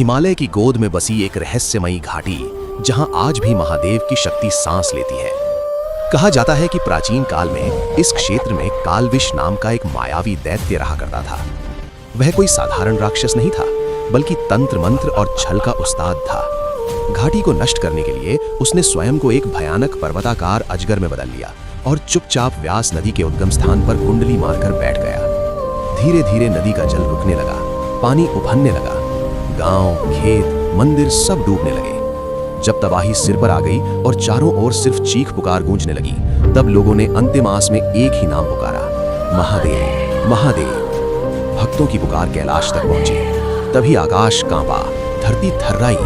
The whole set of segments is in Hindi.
हिमालय की गोद में बसी एक रहस्यमयी घाटी, जहां आज भी महादेव की शक्ति सांस लेती है। कहा जाता है कि प्राचीन काल में इस क्षेत्र में कालविष नाम का एक मायावी दैत्य रहा करता था। वह कोई साधारण राक्षस नहीं था, बल्कि तंत्र मंत्र और छल का उस्ताद था। घाटी को नष्ट करने के लिए उसने स्वयं को एक भयानक पर्वताकार अजगर में बदल लिया और चुपचाप व्यास नदी के उद्गम स्थान पर कुंडली मारकर बैठ गया। धीरे धीरे नदी का जल रुकने लगा, पानी उफनने लगा, गांव, खेत, मंदिर सब डूबने लगे। जब तबाही सिर पर आ गई और चारों ओर सिर्फ चीख पुकार गूंजने लगी, तब लोगों ने अंतिम आस में एक ही नाम पुकारा, महादेव, महादेव। भक्तों की पुकार कैलाश तक पहुंची। तभी आकाश कांपा, धरती थर्राई।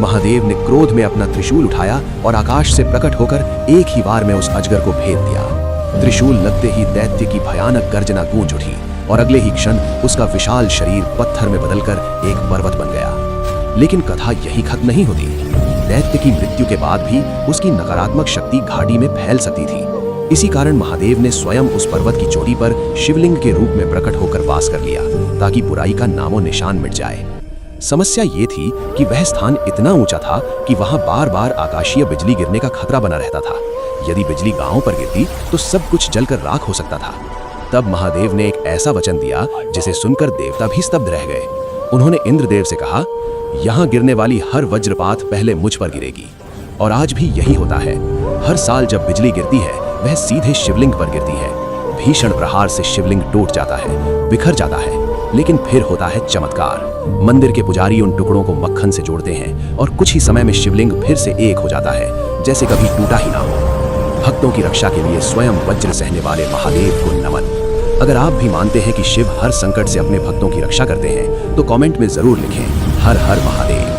महादेव ने क्रोध में अपना त्रिशूल उठाया और आकाश से प्रकट होकर एक ही बार में उस अजगर को भेद दिया। त्रिशूल लगते ही दैत्य की भयानक गर्जना गूंज उठी और अगले ही क्षण उसका विशाल शरीर पत्थर में बदलकर एक पर्वत बन गया। लेकिन कथा यही खत्म नहीं होती। दैत्य की मृत्यु के बाद भी उसकी नकारात्मक शक्ति घाटी में फैल सकती थी। इसी कारण महादेव ने स्वयं उस पर्वत की चोटी पर शिवलिंग के रूप में प्रकट होकर वास कर लिया, ताकि बुराई का नामो निशान मिट जाए। समस्या ये थी कि वह स्थान इतना ऊंचा था कि वहां बार बार आकाशीय बिजली गिरने का खतरा बना रहता था। यदि बिजली गांव पर गिरती तो सब कुछ जलकर राख हो सकता था। तब महादेव ने एक ऐसा वचन दिया जिसे सुनकर देवता भी स्तब्ध रह गए। उन्होंने इंद्रदेव से कहा, यहाँ गिरने वाली हर वज्रपात पहले मुझ पर गिरेगी। और आज भी यही होता है। हर साल जब बिजली गिरती है, वह सीधे शिवलिंग पर गिरती है। भीषण प्रहार से शिवलिंग टूट जाता है, बिखर जाता है, लेकिन फिर होता है चमत्कार। मंदिर के पुजारी उन टुकड़ों को मक्खन से जोड़ते हैं और कुछ ही समय में शिवलिंग फिर से एक हो जाता है, जैसे कभी टूटा ही ना हो। भक्तों की रक्षा के लिए स्वयं वज्र सहने वाले महादेव को नमन। अगर आप भी मानते हैं कि शिव हर संकट से अपने भक्तों की रक्षा करते हैं, तो कमेंट में जरूर लिखें, हर हर महादेव।